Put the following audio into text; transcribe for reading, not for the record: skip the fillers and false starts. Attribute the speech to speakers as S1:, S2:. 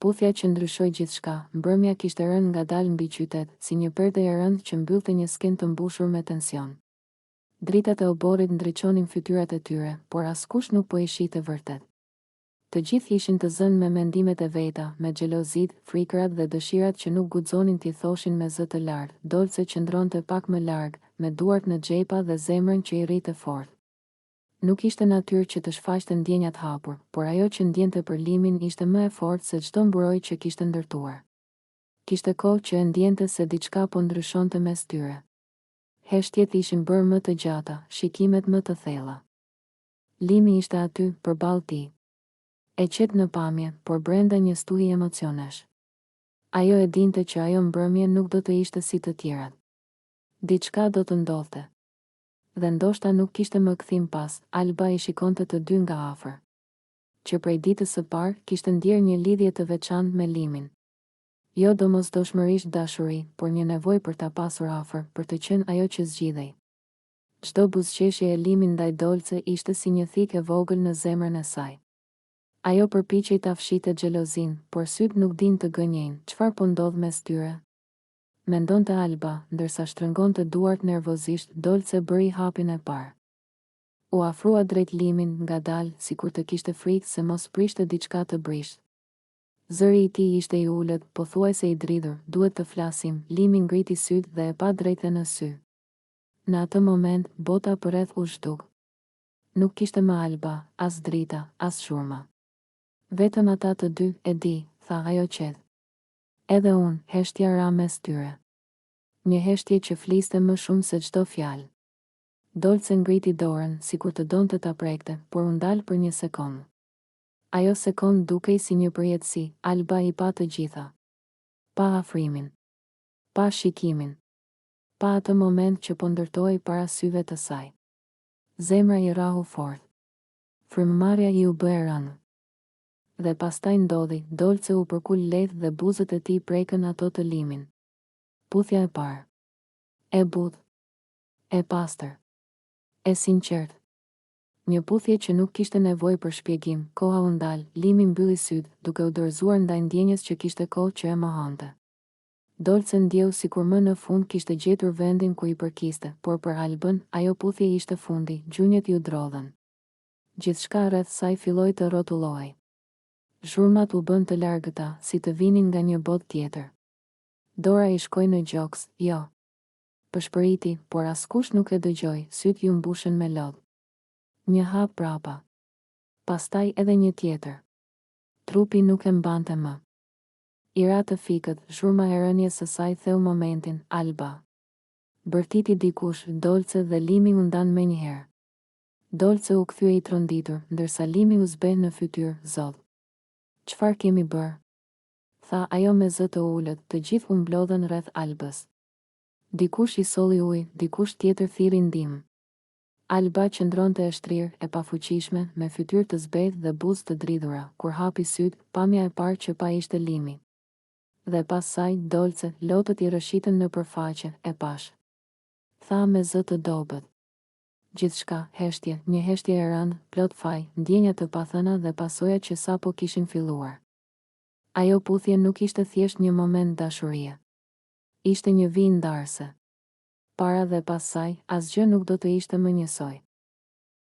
S1: Puthja që ndryshoi gjithçka, mbrëmja kishte rënë ngadalë mbi qytet, si një perde e rëndë që mbyllte një skenë të mbushur me tension. Dritat e oborrit ndriçonin fytyrat e tyre, por askush nuk po i shihte vërtet. Të gjithë ishin të zënë me mendimet e veta, me xhelozit, frikrat dhe dëshirat që nuk guxonin t'i thoshin me zë të lartë. Dolce qëndronte pak më larg, me duart në xhepa dhe zemrën që i rrite fort. Nuk ishte natyrë që të shfaqte ndjenjat hapur, por ajo që ndjente për Limin ishte më e fortë se çdo mbrojtje që kishte ndërtuar. Kishte kohë që e ndjente se diçka po ndryshonte mes tyre. Heshtjet ishin bërë më të gjata, shikimet më të thella. Limi ishte aty, përballë tij. E qet në pamje, por brenda një stuhi emocionesh. Ajo e dinte që ajo mbrëmje nuk do të ishte si të tjerat. Diçka do të ndodhte. Dhe ndoshta nuk kishte më kthim pas. Alba i shikonte të dy nga afër. Që prej ditës së parë kishte ndjerë një lidhje të veçantë me Limin. Jo domosdoshmërisht dashuri, por një nevojë për ta pasur afër, për të qenë ajo që zgjidhej. Çdo buzëqeshje e Limin ndaj Dolce ishte si një thikë e vogël në zemrën e saj. Ajo përpiqej ta fshite xhelozin, por syt nuk din të gënjejnë. Çfarë po ndodh mes tyre? Mendonte Alba, ndërsa shtrëngonte duart nervozisht. Dolce bëri hapin e parë. U afrua drejt Limin, ngadalë, sikur të kishte frikë se mos prishte diçka të brisht. Zëri i tij ishte i ulët, pothuajse i dridhur. Duhet të flasim. Limi ngriti syt dhe e pa drejtë në sy. Në atë moment, bota përreth u zhduk. Nuk kishte më Alba, as drita, as shurma. Vetëm ata të dy, e di, tha ajo qetë. Edhe unë, heshtja ra mes tyre. Një heshtje që fliste më shumë se çdo fjalë. Dolce ngriti dorën, sikur të donte ta prekte, por u ndal për një sekondë. Ajo sekondë dukej si një përjetësi. Alba i pa të gjitha. Pa afrimin. Pa shikimin. Pa atë moment që po ndërtohej para syve të saj. Zemra i rahu fort. Frymëmarrja i u bë e rënë. Dhe pastaj ndodhi. Dolce u përkul lehtë dhe buzët e tij prekën ato të Limin. Puthja e parë. E butë. E pastër. E sinqert. Një puthje që nuk kishte nevojë për shpjegim. Koha u ndal. Limi mbylli syt, duke u dorëzuar ndaj ndjenjes që kishte kohë që e mohonte. Dolce ndjeu sikur më në fund kishte gjetur vendin ku i përkiste, por për Albën, ajo puthje ishte fundi. Gjunjët ju drodhen. Gjithçka rreth saj filloi të rrotullohej. Zhurmat u bën të largëta, si të vinin nga një botë tjetër. Dora i shkoi në gjoks, jo. Pëshpëriti, por askush nuk e dëgjoi. Syt ju mbushën me lodh. Një hap prapa. Pastaj edhe një tjetër. Trupi nuk e mbante më. I ra të fikët, zhurma e rënies së saj theu momentin. Alba. Bërtiti dikush. Dolce dhe Limi u ndan menjëherë. Dolce u kthye i tronditur, ndërsa Limi u zbeh në fytyrë. Zot. Çfarë kemi bërë? Tha ajo me zë të ulët. Të gjithë u mblodhen rreth Albës. Dikush i solli ujë, dikush tjetër thirrri ndihmë. Alba qëndronte e shtrirë, e pafuqishme, me fytyrë të zbehtë dhe buzë të dridhura. Kur hapi syt, pamja e parë që pa ishte Limi. Dhe pas saj, Dolce, lotët i rrëshitën në përfaqe, e pash. Tha me zë të dobët. Gjithçka, heshtje, një heshtje e rëndë, plot faj, ndjenja të pathëna dhe pasojat që sapo kishin filluar. Ajo puthje nuk ishte thjesht një moment dashurie. Ishte një vijë ndarëse. Para dhe pas saj, asgjë nuk do të ishte më njësoj.